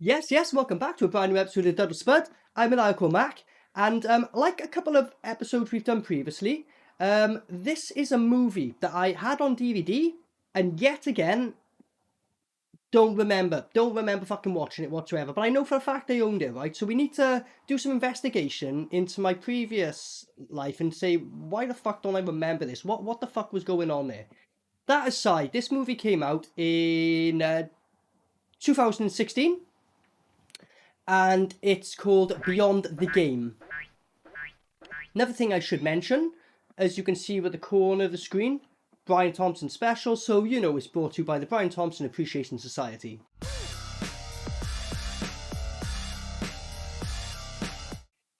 Yes, welcome back to a brand new episode of DUD SPUD. I'm Maniacal Mac, and like a couple of episodes we've done previously, this is a movie that I had on DVD, and yet again, don't remember fucking watching it whatsoever, but I know for a fact I owned it, right? So we need to do some investigation into my previous life and say, why the fuck don't I remember this? What the fuck was going on there? That aside, this movie came out in 2016. And it's called Beyond the Game. Another thing I should mention, as you can see with the corner of the screen, BRIAN THOMPSON special, so you know it's brought to you by the BRIAN THOMPSON Appreciation Society.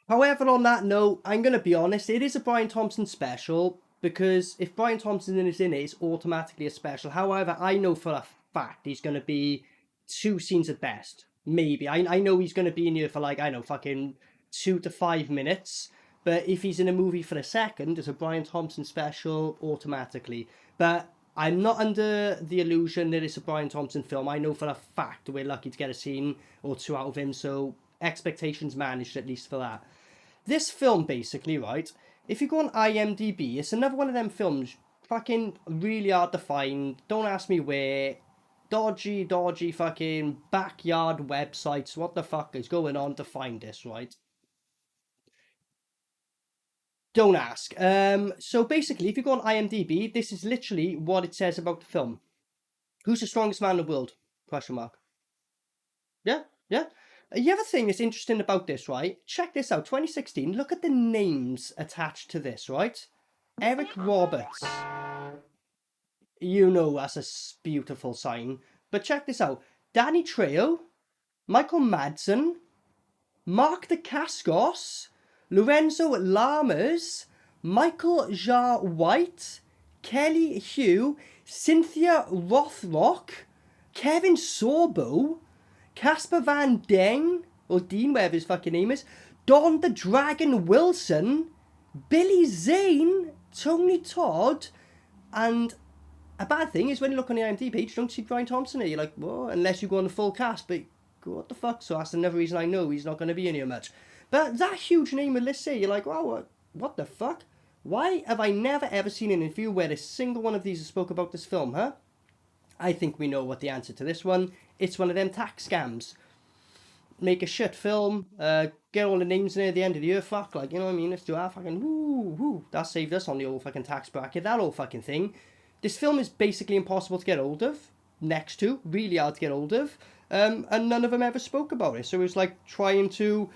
However, on that note, I'm going to be honest, it is a BRIAN THOMPSON special, because if BRIAN THOMPSON is in it, it's automatically a special. However, I know for a fact he's going to be 2 scenes at best. Maybe. I know he's going to be in here for like, I don't know, fucking 2 to 5 minutes. But if he's in a movie for a second, it's a BRIAN THOMPSON special automatically. But I'm not under the illusion that it's a BRIAN THOMPSON film. I know for a fact we're lucky to get a scene or 2 out of him. So expectations managed at least for that. This film basically, right, if you go on IMDb, it's another one of them films fucking really hard to find. Don't ask me where. Dodgy fucking backyard websites. What the fuck is going on to find this, right? Don't ask. So basically, if you go on IMDb, this is literally what it says about the film. Who's the strongest man in the world? Question mark. Yeah. The other thing that's interesting about this, right? Check this out. 2016. Look at the names attached to this, right? Eric Roberts. You know that's a beautiful sign. But check this out. Danny Trejo, Michael Madsen, Mark Dacascos, Lorenzo Lamas, Michael Jar White, Kelly Hugh, Cynthia Rothrock, Kevin Sorbo, Casper Van Dien, or Dean, whatever his fucking name is, Don the Dragon Wilson, Billy Zane, Tony Todd, and a bad thing is when you look on the IMDb page, you don't see BRIAN THOMPSON here. You're like, whoa, unless you go on the full cast, but what the fuck? So that's another reason I know he's not going to be in here much. But that huge name of list here, you're like, wow, what the fuck? Why have I never ever seen an interview where a single one of these spoke about this film, huh? I think we know what the answer to this one. It's one of them tax scams. Make a shit film, get all the names in there at the end of the year, fuck, like, you know what I mean? Let's do that fucking, woo. That saved us on the old fucking tax bracket, that old fucking thing. This film is basically impossible to get hold of, next to, really hard to get hold of, and none of them ever spoke about it. So it was like trying to,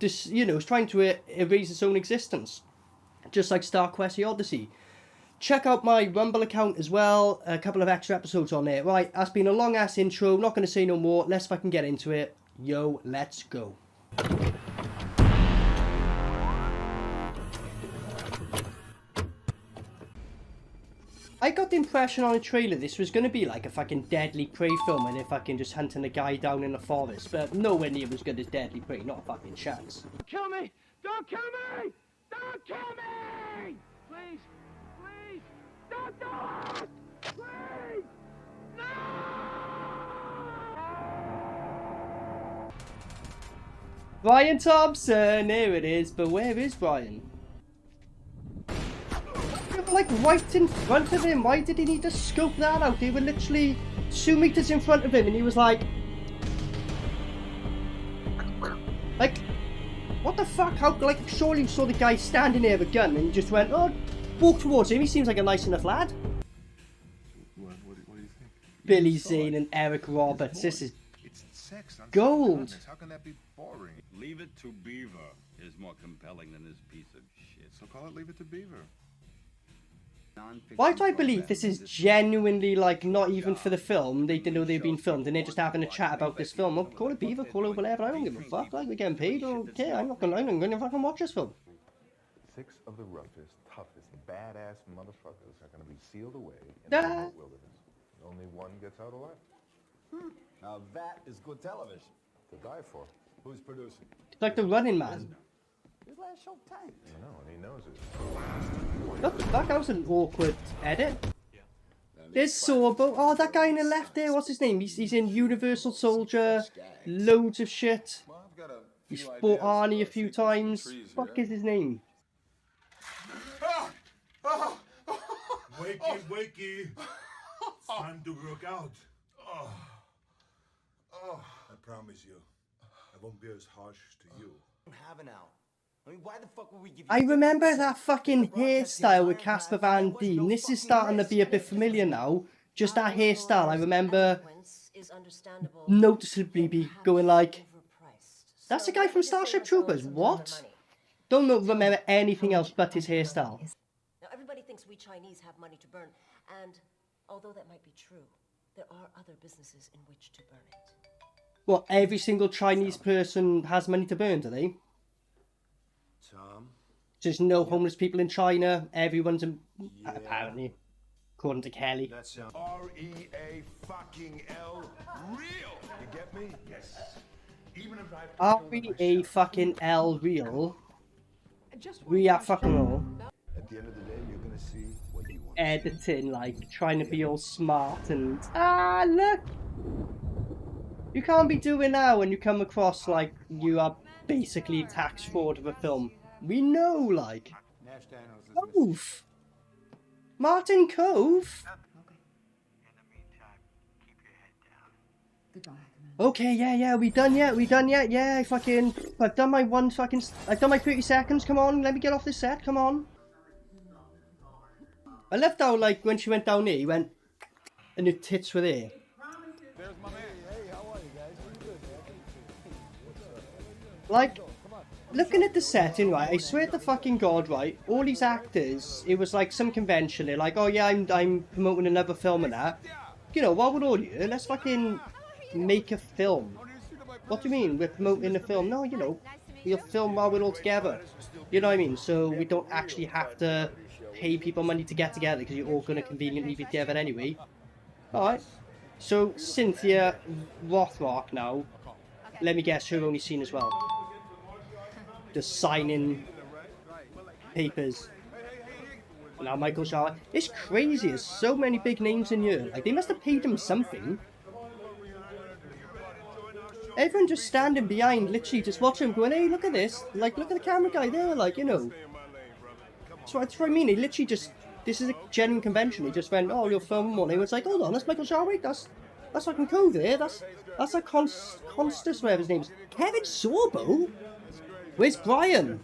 erase its own existence. Just like Star Quest: The Odyssey. Check out my Rumble account as well, a couple of extra episodes on there. Right, that's been a long ass intro, not going to say no more, let's fucking get into it. Yo, let's go. I got the impression on a trailer this was going to be like a fucking Deadly Prey film and they're fucking just hunting a guy down in the forest, but nowhere near as good as Deadly Prey, not a fucking chance. Kill me! Don't kill me! Don't kill me! Please! Don't do it! Please! No! BRIAN THOMPSON, there it is, but where is Brian? Like right in front of him. Why did he need to scope that out? They were literally 2 meters in front of him and he was like, what the fuck? How, like, surely you saw the guy standing there with a gun and you just went, oh, walk towards him. He seems like a nice enough lad. What do you think? Billy Zane and Eric Roberts. This is Sex on gold. How can that be boring? Leave It to Beaver is more compelling than this piece of shit. So call it Leave It to Beaver. Why do I believe this is genuinely, like, not even for the film? They didn't know they were being filmed and they're just having a chat about this film. Oh, call it Beaver, call it whatever, I don't give a fuck. Like, we're getting paid, okay, I'm gonna fucking watch this film. 6 of the roughest, toughest, badass motherfuckers are gonna be sealed away in Ah. the remote wilderness. Only one gets out alive. Now that is good television. To die for. Who's producing? It's like the Running Man. His last show tanked. I know, and he knows it. What the fuck? That was an awkward edit. And There's Sorbo. Oh, that guy in the left there, what's his name? He's in Universal Soldier, loads of shit. He's fought Arnie a few times. Fuck is his name? Wakey, wakey. It's time to work out. I promise you, I won't be as harsh to you. Have an out. I mean, why the fuck would we give you... I remember that fucking hairstyle with Casper Van Dien. This is starting to be a bit familiar now. Just that hairstyle, I remember noticeably be going like, that's the guy from Starship Troopers, what? Don't remember anything else but his hairstyle. Now everybody thinks we Chinese have money to burn, and although that might be true, there are other businesses in which to burn it. Well, every single Chinese person has money to burn, do they? Tom? There's no homeless people in China. Everyone's in, apparently, according to Kelly. That's R-E-A fucking L real. You get me? Yes. Even if I R-E-A fucking L real. We are fucking all. At the end of the day, you're gonna see what you want. Editing, like, trying to be all smart and... look! You can't be doing that when you come across, like, you are basically tax fraud of a film. We know, like... Cove! Martin Cove? Okay, yeah, we done yet? Yeah, I've done my 30 seconds, come on, let me get off this set, come on. I left out, like, when she went down here, he went, and her tits were there. Like, looking at the setting, right, I swear to fucking God, right, all these actors, it was like some convention, they're like, oh yeah, I'm promoting another film and that. You know, what would all you, let's fucking make a film. What do you mean, we're promoting a film? No, you know, we'll film while we're all together. You know what I mean? So we don't actually have to pay people money to get together, because you're all going to conveniently be together anyway. Alright. So, Cynthia Rothrock now, let me guess, her only scene as well. Just signing papers. Now Michael Shaw. It's crazy, there's so many big names in here. Like, they must have paid him something. Everyone just standing behind, literally just watching him going, hey, look at this. Like, look at the camera guy there, like, you know. That's what I mean, he literally just, this is a genuine convention. He just went, oh, you're filming one. He was like, hold on, that's Michael Sharwick, that's fucking cool there. That's a Constus, whatever his name is. Kevin Sorbo? Where's Brian?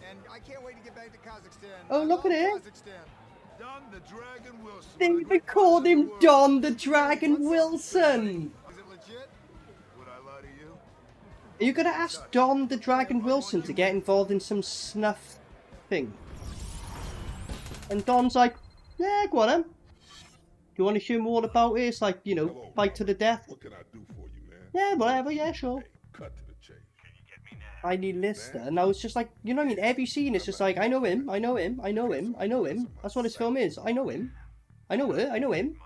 Oh, look at it. They even called him Don the Dragon Wilson. Are you gonna ask Don the Dragon Wilson to get involved in some snuff thing? And Don's like, yeah, go on then. Do you want to hear more about it? It's like, you know, fight to the death. What can I do for you, man? Yeah, whatever, yeah, sure. Hey, cut to the chase. I need Lister. Now it's just like, you know what I mean? Every scene is just like, I know him, I know him, I know him, I know him. That's what this film is. I know him. I know her, I know him.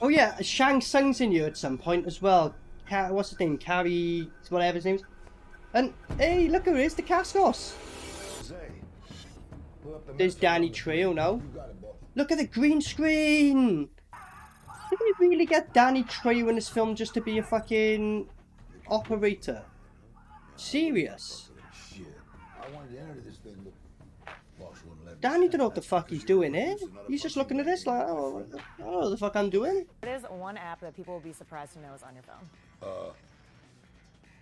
Oh yeah, Shang Tsung's in here at some point as well. What's his name? Carrie, whatever his name is. And, hey, look who it is, the Cascos. There's Danny Trejo now. Look at the green screen! Did we really get Danny Trejo in this film just to be a fucking operator? Serious? Danny don't know what the fuck he's doing, eh? He's just looking at this like, oh, I don't know what the fuck I'm doing. What is one app that people will be surprised to know is on your phone?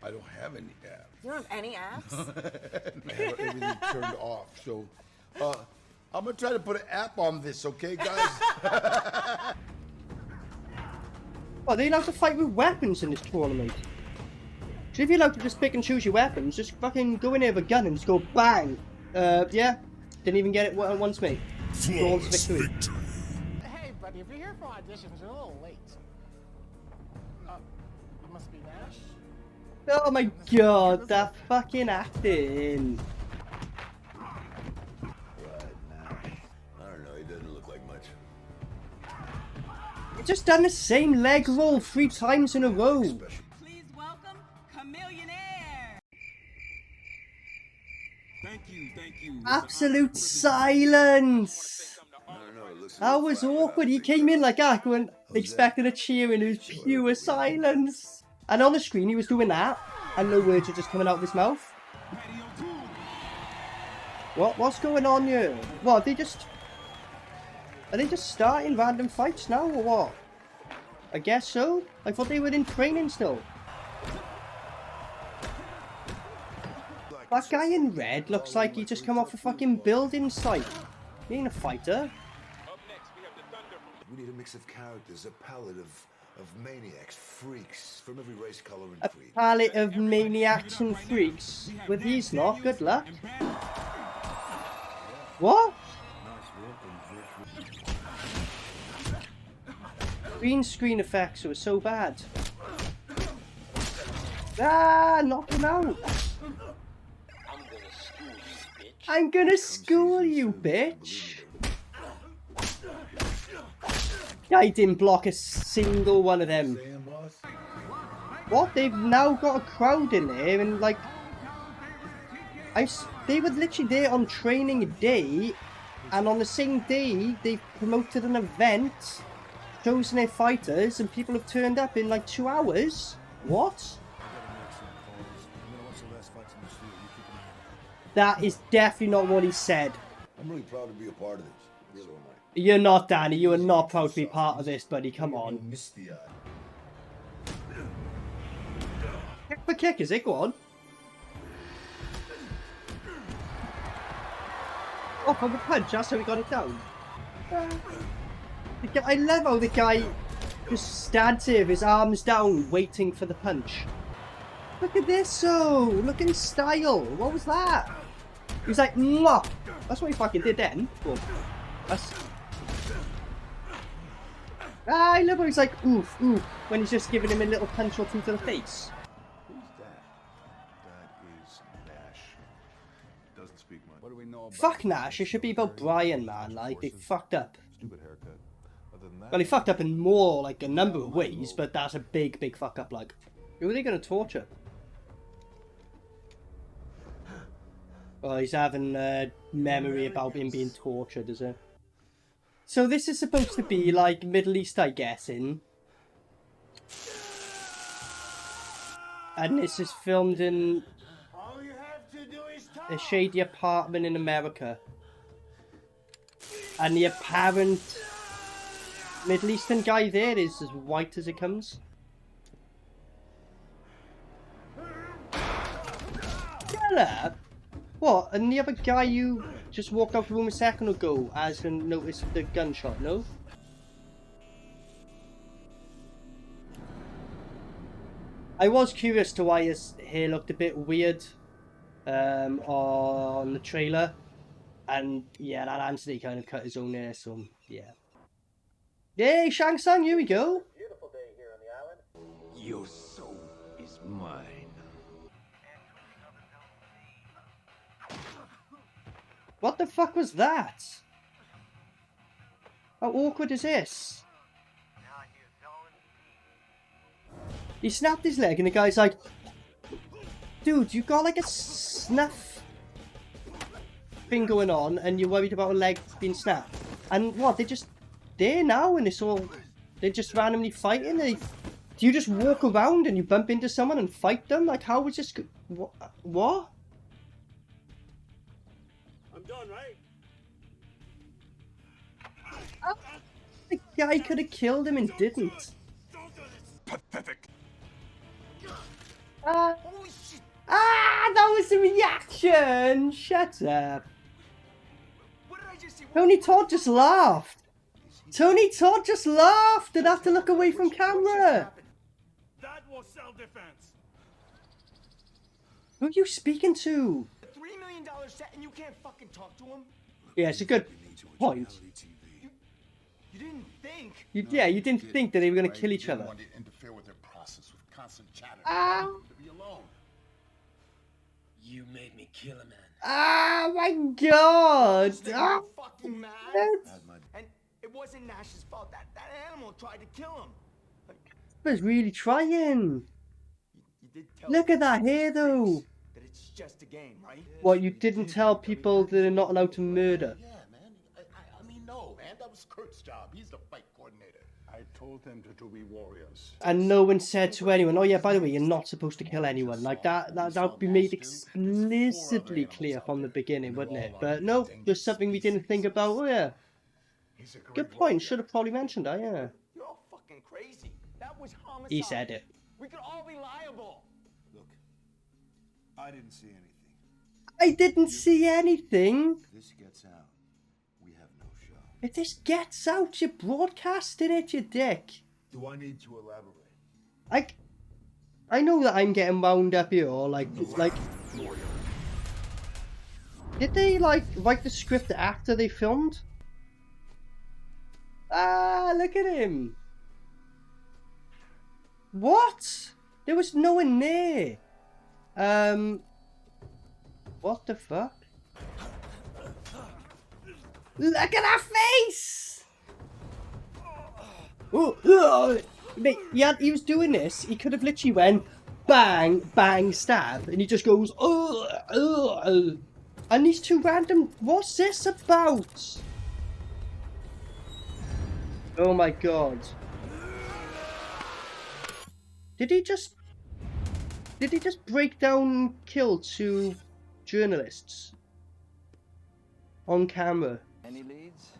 I don't have any apps. You don't have any apps? I have everything turned off, so I'm gonna try to put an app on this, okay, guys? Oh, they allowed to fight with weapons in this tournament. So if you're allowed to just pick and choose your weapons, just fucking go in there with a gun and just go bang. Yeah, didn't even get it once, mate. Flawless victory. Hey, buddy, if you're here for auditions, you're a little late. You must be Nash? Oh my god, that fucking acting. He's just done the same leg roll 3 times in a row. Please welcome Chameleonaire. Thank you. Absolute silence. I don't know, That was awkward. He came in like that, going, expecting a cheer, and it was pure silence. And on the screen, he was doing that, and no words were just coming out of his mouth. What's going on here? What, are they just starting random fights now, or what? I guess so. I thought they were in training still. That guy in red looks like he just come off a fucking building site. He ain't a fighter. We need a mix of characters, a palette of maniacs, freaks from every race, color, and A creed. palette of maniacs and freaks. With these lot, good luck. What? Green screen effects were so bad. Ah, knock him out. I'm gonna school you, bitch. I didn't block a single one of them. What? They've now got a crowd in there, and like, they were literally there on training day, and on the same day they promoted an event, chosen their fighters, and people have turned up in like 2 hours. What? That is definitely not what he said. I'm really proud to be a part of this. Really am I. You're not, Danny. You are not proud to be part of this, buddy. Come on. Missed the eye. Kick for kick, is it? Go on. Oh, from the punch. That's how we got it down. I love how the guy just stands here with his arms down, waiting for the punch. Look at this, so look at his style. What was that? He's like, mwah. That's what he fucking did then. Well, that's... I love how he's like, oof, oof, when he's just giving him a little punch or two to the face. Who's that? That is Nash. Doesn't speak much. What do we know about? Fuck Nash, it should be about Brian, man. Like, they fucked up. Stupid haircut. Other than that, Well, he fucked up in more, like, a number of ways, but that's a big, big fuck up, like. Who are they gonna torture? Oh, he's having a memory about him being tortured, is it? So this is supposed to be, like, Middle East, I guess, and this is filmed in a shady apartment in America. And the apparent Middle Eastern guy there is as white as it comes. Shut up! What? And the other guy you just walked out the room a second ago hasn't noticed the gunshot, no? I was curious to why his hair looked a bit weird on the trailer. And yeah, that Anthony kind of cut his own hair, so yeah. Yay, Shang-Tsung, here we go! Beautiful day here on the island. Your soul is mine. What the fuck was that? How awkward is this? He snapped his leg and the guy's like, dude, you got like a snuff thing going on and you're worried about a leg being snapped. And what, they're just there now and they're just randomly fighting? Do you just walk around and you bump into someone and fight them? Like, how was this? What? I'm done, right? The guy could have killed him and didn't. pathetic. That was the reaction! Shut up. Tony Todd just laughed. Tony Todd just laughed and had to look away from camera. That was self-defense. Who are you speaking to? $3 million set and you can't fucking talk to him? Yeah, it's a good point. You didn't think? You didn't think that they were going to kill each other. To interfere with their process with constant chatter. To be alone. You made me kill a man. Oh my god! You're fucking mad? And it wasn't Nash's fault. That animal tried to kill him. I was really trying. You did tell Look at that hair though. that it's just a game, right? What, you didn't tell people that they're not allowed to murder? Yeah, man. I mean, no, man. was Kurt's job. He's the fight coordinator. I told them to be warriors. And no one said to anyone, oh yeah, by the way, you're not supposed to kill anyone. Like that would be made explicitly clear from the beginning, wouldn't it? But no, there's something we didn't think about. Oh yeah, good point. Should have probably mentioned that. Yeah. You're all fucking crazy. That was homicide. He said it. We could all be liable. Look, I didn't see anything. I didn't see anything. This gets out. We have no shot. If this gets out, you're broadcasting it, you dick. Do I need to elaborate? I know that I'm getting wound up here, like, did they, like, write the script after they filmed? Ah, look at him. What? There was no one there. What the fuck? Look at that face! Oh, mate, he was doing this. He could have literally went bang, bang, stab, and he just goes and these two random. What's this about? Oh my god! Did he just break down and kill two journalists on camera? Any leads?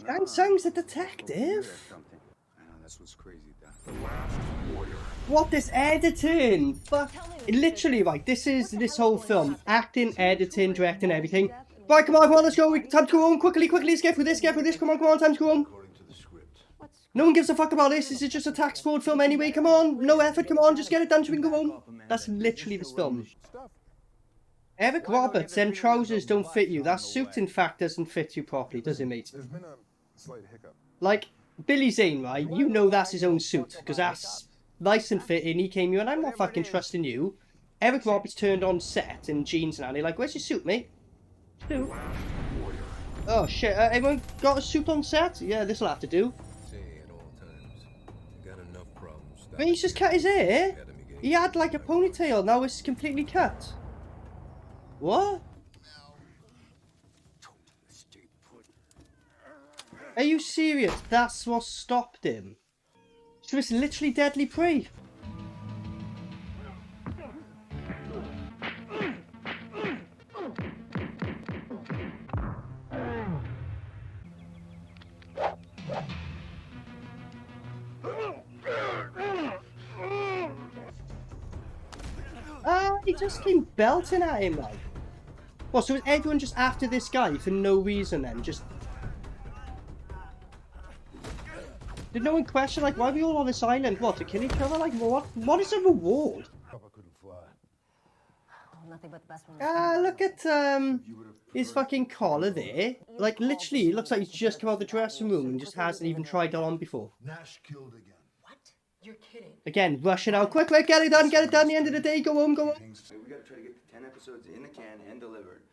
Shang Tsung's a detective. I know that's what's crazy. What, this editing? Fuck. Literally, right, this whole film. Acting, editing, directing, everything. Right, come on, let's go. Time to go home. Quickly, let's get through this, Come on, time to go home. No one gives a fuck about this. This is just a tax fraud film anyway. Come on, no effort, come on, just get it done so we can go home. That's literally this film. Eric Roberts, them trousers don't fit you. That suit, in fact, doesn't fit you properly, does it, mate? There's been a slight hiccup. Like, Billy Zane, right? You know that's his own suit, because that's nice and fitting. He came here, and I'm not fucking trusting you. Eric Roberts turned on set in jeans and they're like, where's your suit, mate? Suit? Oh, shit. Everyone got a suit on set? Yeah, this'll have to do. But he's just cut his hair. He had, like, a ponytail. Now it's completely cut. What? Are you serious? That's what stopped him. So it's literally Deadly Prey. Ah, he just came belting at him, like. What, so was everyone just after this guy for no reason then? Just... Did no one question, like, why are we all on this island? What, to kill each other? Like, what is the reward? Nothing but the best one. Ah, look at, his fucking collar there. Like, literally, it looks like he's just come out of the dressing room and just hasn't even tried that on before. Nash killed again. What? You're kidding. Again, rush it out. Quick, get it done, the end of the day, go home. We gotta try to get 10 episodes in the can and delivered.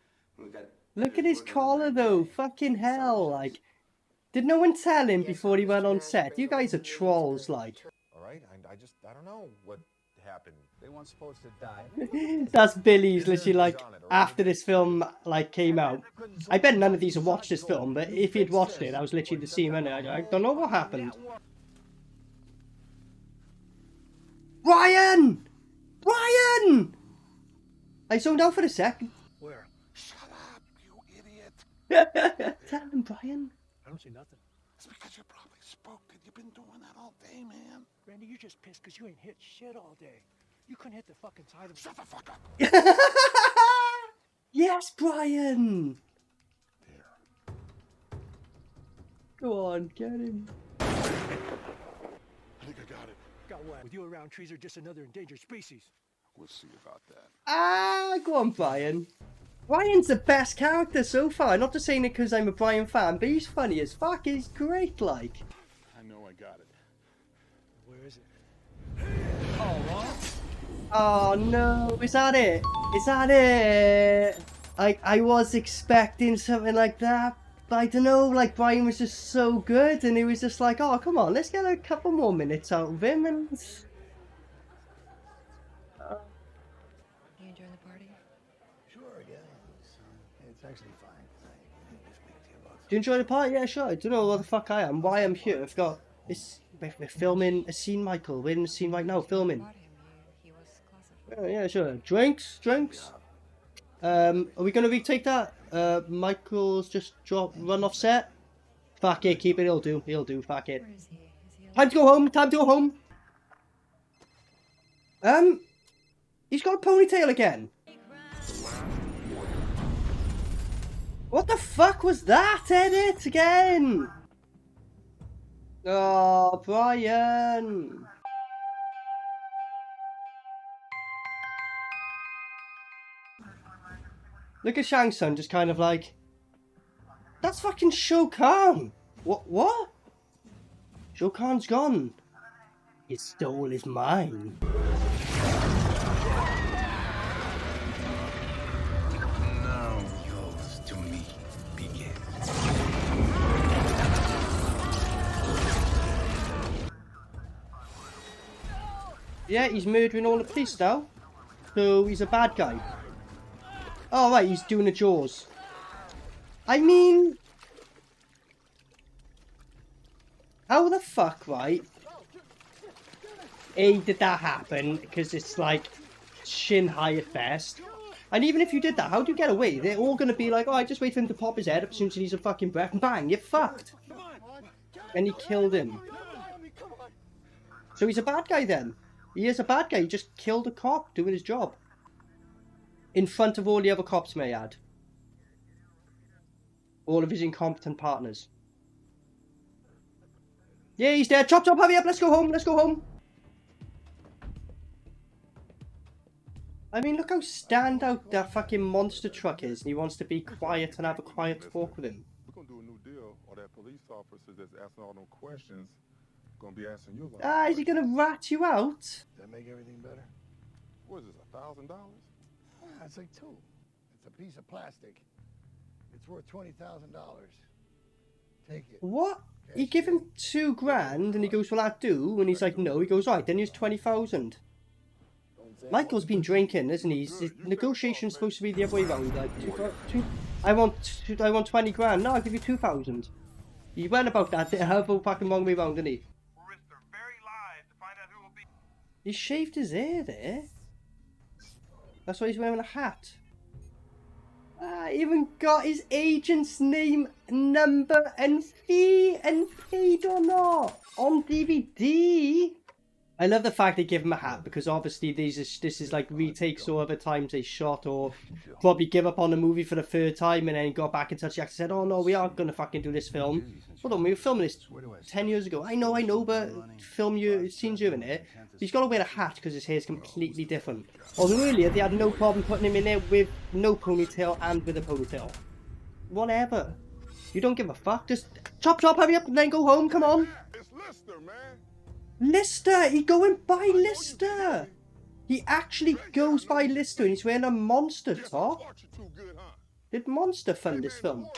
Look at his collar, though. Fucking hell, like. Did no one tell him before he went on set? You guys are trolls, like. Alright, I don't know what happened. They weren't supposed to die. That's Billy's literally like, after this film, like, came out. I bet none of these have watched this film, but if he'd watched it, that was literally the scene, and I don't know what happened. Brian! I zoned out for a second. Where? Shut up, you idiot. Tell him, Brian. I don't see nothing. It's because you probably spoke and you've been doing that all day, man. Randy, you're just pissed because you ain't hit shit all day. You couldn't hit the fucking side of... Shut the fuck up. Yes, Brian. There. Go on, get him. I think I got it. Got what? With you around, trees are just another endangered species. We'll see about that. Ah, go on, Brian. Brian's the best character so far. Not just saying it because I'm a Brian fan, but he's funny as fuck. He's great, like. I know I got it. Where is it? Oh, what? Oh no, is that it? Is that it? I was expecting something like that, but I don't know, like Brian was just so good and he was just like, oh come on, let's get a couple more minutes out of him and... You enjoying the party? Sure, yeah. It's actually fine. Do you enjoy the part? Yeah, sure. I don't know what the fuck I am, why I'm here. I've got this. We're filming a scene, Michael. We're in the scene right now, filming. Yeah, sure. Drinks. Are we gonna retake that? Michael's just run off set. Fuck it, keep it. He'll do. Fuck it. Time to go home. He's got a ponytail again. What the fuck was that? Edit again. Oh, Brian. Look at Shang Tsung just kind of like, that's fucking Shao Kahn. What? Shao Kahn's gone. His soul is mine. Now yours to me begins. Yeah, he's murdering all the police now. So he's a bad guy. Oh right, he's doing a Jaws. I mean, how the fuck, right? A, did that happen? Because it's like Shanghai at best. And even if you did that, how do you get away? They're all going to be like, oh, I just wait for him to pop his head up as soon as he needs a fucking breath, and bang, you're fucked. And he killed him. So he's a bad guy then. He is a bad guy. He just killed a cop doing his job. In front of all the other cops, may I add. All of his incompetent partners. Yeah, he's dead. Chop, hurry up. Let's go home. I mean, look how standout that fucking monster truck is. And he wants to be quiet and have a quiet talk with him. We're going to do a new deal, or that police officer that's asking all them questions going to be answering you. Ah, is he going to rat you out? Does that make everything better? What is this, $1,000? It's like two. It's a piece of plastic. It's worth $20,000. Take it. What? You give him $2,000 and he goes, will that do? And he's like, no. He goes, right, then here's 20,000. Michael's been drinking, isn't he? His negotiation's supposed to be the other way around. Like, I want 20 grand. No, I'll give you 2,000. He went about that the whole fucking wrong way round, didn't he? He shaved his hair there. That's why he's wearing a hat. Even got his agent's name, number, and fee, and paid or not on DVD. I love the fact they give him a hat, because obviously this is like retakes or other times they shot, or probably give up on the movie for the third time and then got back in touch. The actor said, oh no, we are gonna fucking do this film. Hold on, we were filming this 10 years ago. I know, but scenes you in it. He's got to wear a hat because his hair's completely different. Although earlier they had no problem putting him in there with no ponytail and with a ponytail. Whatever. You don't give a fuck. Just chop, hurry up and then go home. Come on. It's Lister, man. Lister! He going by Lister! He actually goes by Lister and he's wearing a Monster top. Did Monster fund this film? Man,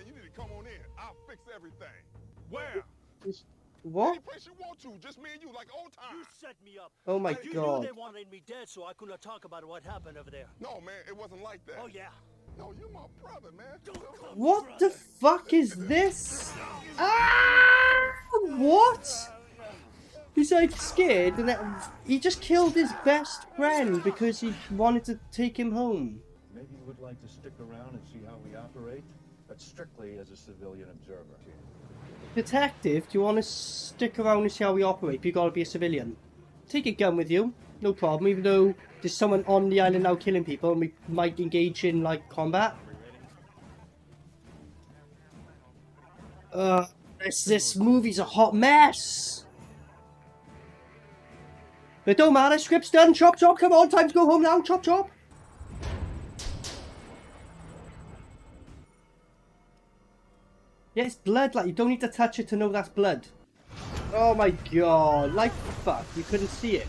you need to come on in. I'll fix everything. Where? What? Any place you want to, just me and you, like old times. You set me up. Oh my You god. knew they wanted me dead, so I couldn't talk about what happened over there. No, man, it wasn't like that. Oh, yeah. No, you're my brother, man. What the fuck is this? Ah! What? He's like scared and he just killed his best friend because he wanted to take him home. Maybe you would like to stick around and see how we operate, but strictly as a civilian observer. Detective, do you want to stick around and see how we operate? You gotta be a civilian. Take a gun with you, no problem, even though there's someone on the island now killing people and we might engage in like combat. This movie's a hot mess. But don't matter, script's done, chop, come on, time to go home now, chop. Yeah, it's blood, like, you don't need to touch it to know that's blood. Oh my god, like fuck, you couldn't see it.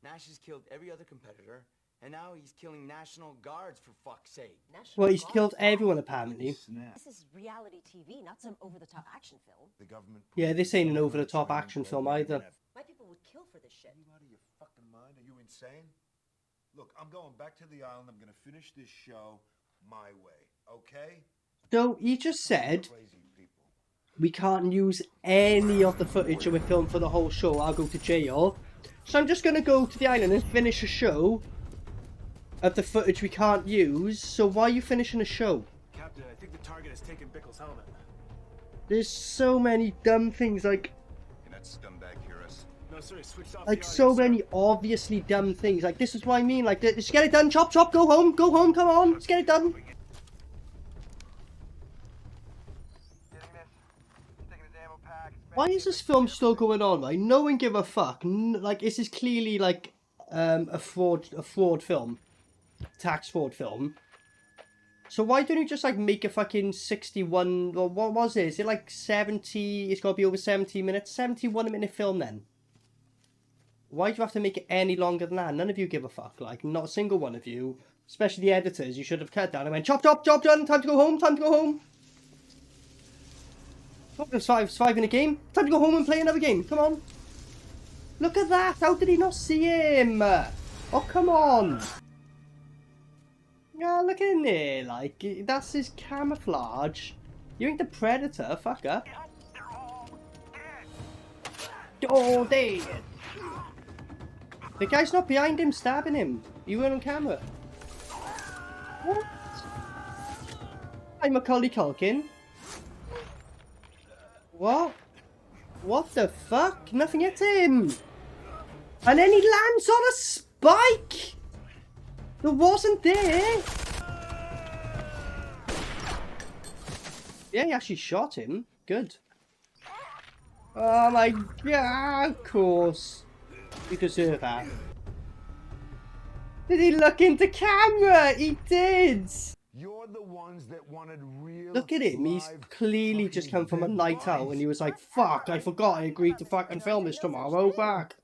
Nash has killed every other competitor, and now he's killing National Guards for fuck's sake. Well, he's killed everyone apparently. This is reality TV, not some over-the-top action film. The government. Yeah, this ain't an over-the-top action film either. My people would kill for this shit. Are you out of your fucking mind? Are you insane? Look, I'm going back to the island. I'm gonna finish this show my way, okay? So he just said we can't use any of the footage that we filmed for the whole show. I'll go to jail. So I'm just going to go to the island and finish a show of the footage we can't use. So why are you finishing a show? Captain, I think the target has taken Bickle's helmet. There's so many dumb things, like... Can that scumbag hear us? No, sir, he switched off Like, the so audio, many obviously dumb things. Like, this is what I mean. Like, just get it done. Chop, chop, go home, come on. Let's get it done. Why is this film still going on? Like, no one give a fuck. Like, this is clearly like a fraud film, tax fraud film. So why don't you just like make a fucking 61? Or what was it? Is it like 70? It's got to be over 70 minutes. 71-minute film then. Why do you have to make it any longer than that? None of you give a fuck. Like, not a single one of you, especially the editors. You should have cut down and went chop, chop, job done. Time to go home. Time to go home. It's five in a game. Time to go home and play another game. Come on. Look at that. How did he not see him? Oh, come on. Yeah, look in there. Like, that's his camouflage. You ain't the Predator, fucker. Oh, dead. The guy's not behind him stabbing him. You weren't on camera. What? Hi, Macaulay Culkin. What? What the fuck? Nothing hit him. And then he lands on a spike. That wasn't there. Yeah, he actually shot him. Good. Oh my god, of course. You deserve that. Did he look into camera? He did. You're the ones that wanted real. Look at him, he's clearly just come from a night out and he was like, fuck, I forgot I agreed to fucking film this tomorrow, fuck.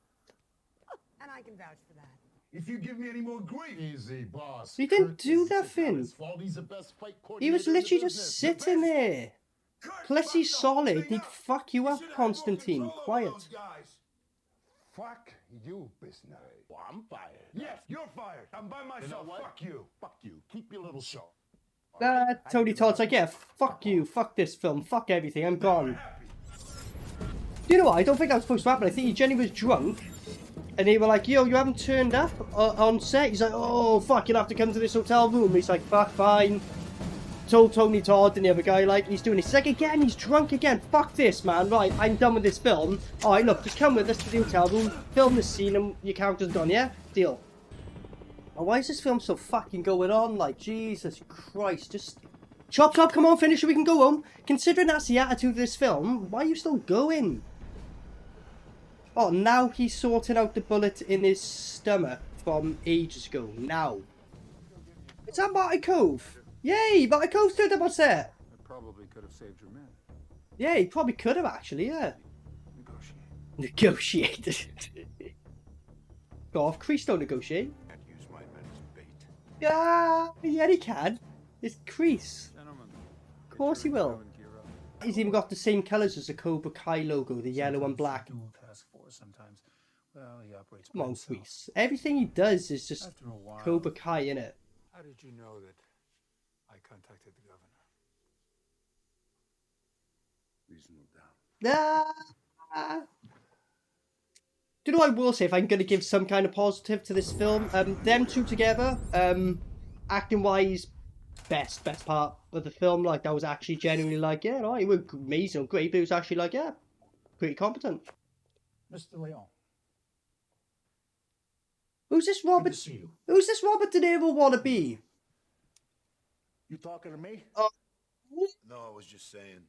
And I can vouch for that. If you give me any more grief. Easy, boss. He didn't do nothing. He was literally just sitting there. Plus he's solid, he'd fuck you up, Constantine. Quiet. Fuck you, business. Well, I'm fired. Yes, you're fired. I'm by myself. You know fuck you. Fuck you. Keep your little show. Tony Todd's like, yeah, fuck you, fuck this film, fuck everything, I'm gone. You know what, I don't think that was supposed to happen. I think he genuinely was drunk. And they were like, yo, you haven't turned up on set? He's like, oh, fuck, you'll have to come to this hotel room. He's like, fuck, fine. Told Tony Todd and the other guy, like, he's doing this. He's like, again, he's drunk again. Fuck this, man. Right, I'm done with this film. Alright, look, just come with us to the hotel room, film this scene, and your character's done, yeah? Deal. Oh, why is this film so fucking going on? Like, Jesus Christ, just... Chop, chop, come on, finish it, we can go home. Considering that's the attitude of this film, why are you still going? Oh, now he's sorting out the bullet in his stomach from ages ago. Now. Is that Marty Cove? Yay, Marty Cove turned up on set. I probably could have saved your men. Yeah, he probably could have actually, yeah. Negotiate. Go off, Kreese don't negotiate. Use my men as bait. Yeah, he can. It's Kreese. Of course he will. He's even got the same colours as the Cobra Kai logo, the yellow and black. Sometimes. Well, he operates. Come on, Kreese. Everything he does is just Cobra Kai, innit? How did you know that I contacted the governor? Reasonable doubt. Do you know what I will say, if I'm going to give some kind of positive to this film? Them two together, acting wise, best part of the film. Like, that was actually genuinely like, yeah, no, it was amazing, great, but it was actually like, yeah, pretty competent. Mr. Leon. Who's this Robert? Who's this Robert De Niro wanna be? You talking to me? No, I was just saying.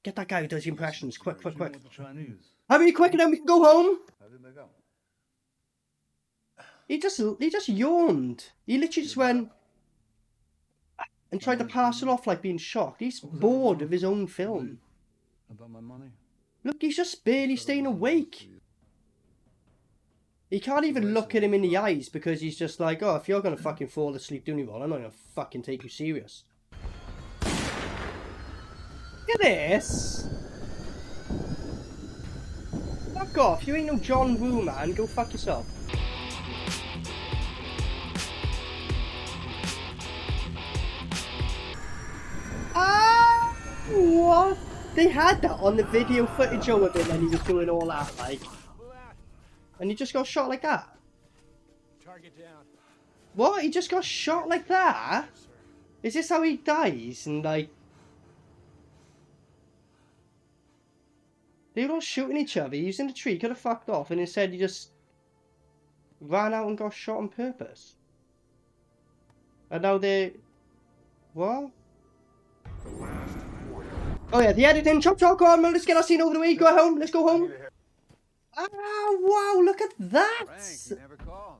Get that guy who does the impressions, quick. The Chinese. Hurry, quick, and then we can go home. How did they go? He just yawned. He literally just went and tried to pass it off like being shocked. He's bored of his own film. About my money? Look, he's just barely staying awake. He can't even look at him in the eyes because he's just like, oh, if you're going to fucking fall asleep doing it all, I'm not going to fucking take you serious. Look at this. Fuck off. You ain't no John Woo, man. Go fuck yourself. They had that on the video footage of him and he was doing all that, like. And he just got shot like that. Target down. What? He just got shot like that? Is this how he dies? And like... They were all shooting each other. He was in the tree, could have fucked off, and instead he just ran out and got shot on purpose. And now they... What? Oh yeah, the editing. Chop chop, go on, man, let's get our scene over the way. Go home, let's go home. Ah, wow, look at that! Frank, you never called.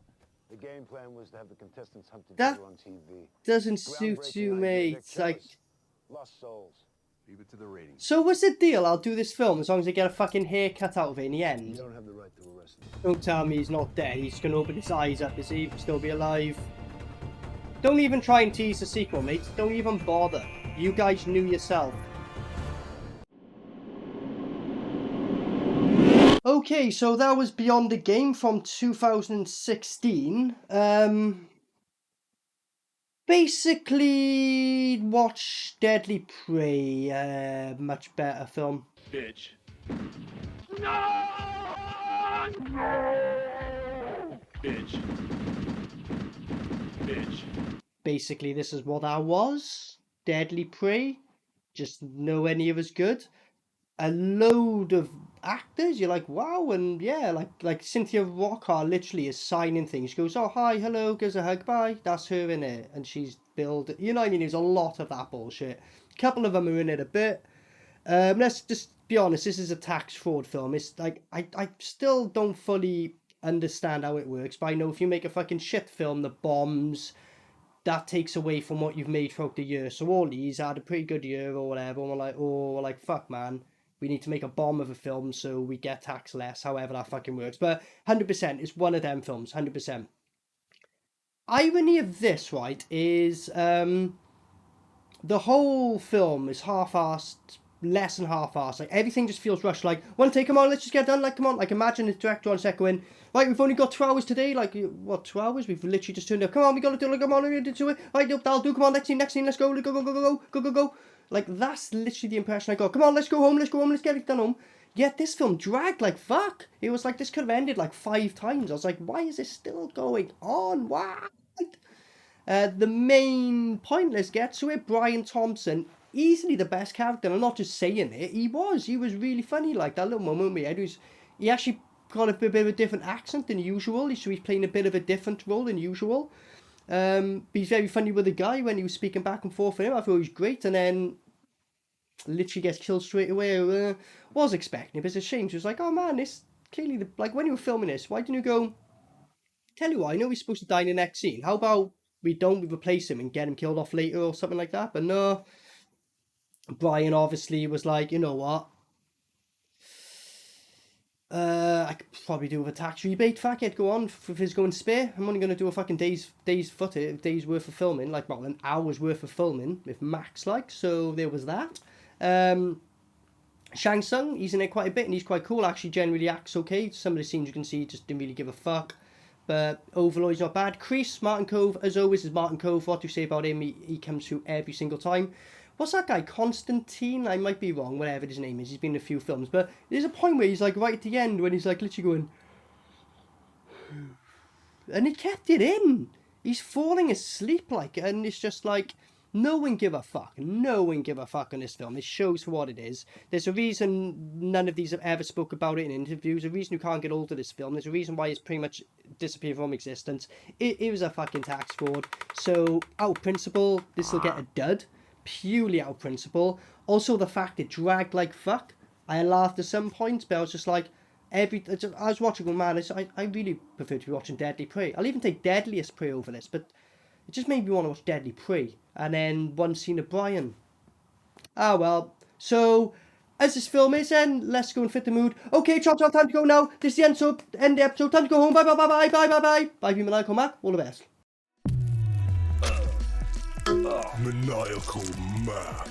The game plan was to have the contestants hunt each That other on TV. doesn't suit you, mate. Like... Lost souls. Leave it to the ratings. So what's the deal? I'll do this film as long as I get a fucking haircut out of it in the end. You don't have the right to arrest him. Don't tell me he's not dead. He's gonna open his eyes up to see if he'll still be alive. Don't even try and tease the sequel, mate. Don't even bother. You guys knew yourself. Okay, so that was Beyond the Game from 2016. Basically, watch Deadly Prey, much better film. Bitch. No! Bitch. Bitch. Basically, this is what that was. Deadly Prey. Just nowhere near as good. A load of actors, you're like, wow, and yeah, like Cynthia Rothrock literally is signing things. She goes, oh, hi, hello, gives a hug, bye. That's her in it. And she's billed, you know what I mean? There's a lot of that bullshit. A couple of them are in it a bit. Let's just be honest, this is a tax fraud film. It's like, I still don't fully understand how it works, but I know if you make a fucking shit film that bombs, that takes away from what you've made throughout the year. So all these had a pretty good year or whatever, and we're like, fuck, man. We need to make a bomb of a film so we get taxed less, however that fucking works. But 100%, it's one of them films, 100%. Irony of this, right, is the whole film is half-assed, less than half-assed. Like, everything just feels rushed. Like, one take, come on, let's just get done. Like, come on. Like, imagine the director on set going, right, we've only got 2 hours today. Like, what, 2 hours? We've literally just turned up. Come on, we got to do it. Come on, we got to do it. Right, that'll do. Come on, next scene, let's go. Go. Like, that's literally the impression I got. Come on, let's go home, let's get it done home. Yet this film dragged like fuck. It was like, this could have ended like 5 times. I was like, why is this still going on? What? The main point, let's get to it. BRIAN THOMPSON, easily the best character. I'm not just saying it. He was really funny. Like, that little moment we had, he actually got a bit of a different accent than usual. So he's playing a bit of a different role than usual. He's very funny with the guy when he was speaking back and forth with him. I thought he was great, and then literally gets killed straight away. Was expecting it, but it's a shame. She was like, oh man, this clearly, like, when you were filming this, why didn't you go, tell you what, I know he's supposed to die in the next scene. How about we replace him and get him killed off later or something like that? But no, BRIAN obviously was like, you know what? I could probably do with a tax rebate. Fuck it, go on. If it's going to spare, I'm only going to do a fucking day's worth of filming, like, well, an hour's worth of filming with max, like. So there was that. Shang Tsung, he's in it quite a bit and he's quite cool. Actually, generally acts okay. Some of the scenes you can see, just didn't really give a fuck. But overall, he's not bad. Kreese, Martin Cove, as always, is Martin Cove. What do you say about him? He comes through every single time. What's that guy? Constantine? I might be wrong, whatever his name is. He's been in a few films. But there's a point where he's like right at the end when he's like literally going... And he kept it in. He's falling asleep like, and it's just like, no one give a fuck. No one give a fuck on this film. It shows for what it is. There's a reason none of these have ever spoke about it in interviews. There's a reason you can't get hold of this film. There's a reason why it's pretty much disappeared from existence. It was a fucking tax fraud. So, out of principle, this will get a dud. Purely out of principle. Also, the fact it dragged like fuck. I laughed at some points, but I was just like, I was watching one, man, I really prefer to be watching Deadly Prey. I'll even take Deadliest Prey over this, but it just made me want to watch Deadly Prey. And then one scene of BRIAN. Ah, well. So, as this film is, then let's go and fit the mood. Okay, chop, time to go now. This is the end, so end the episode. Time to go home. Bye. Bye, Maniacal Mac. All the best. Maniacal Mac.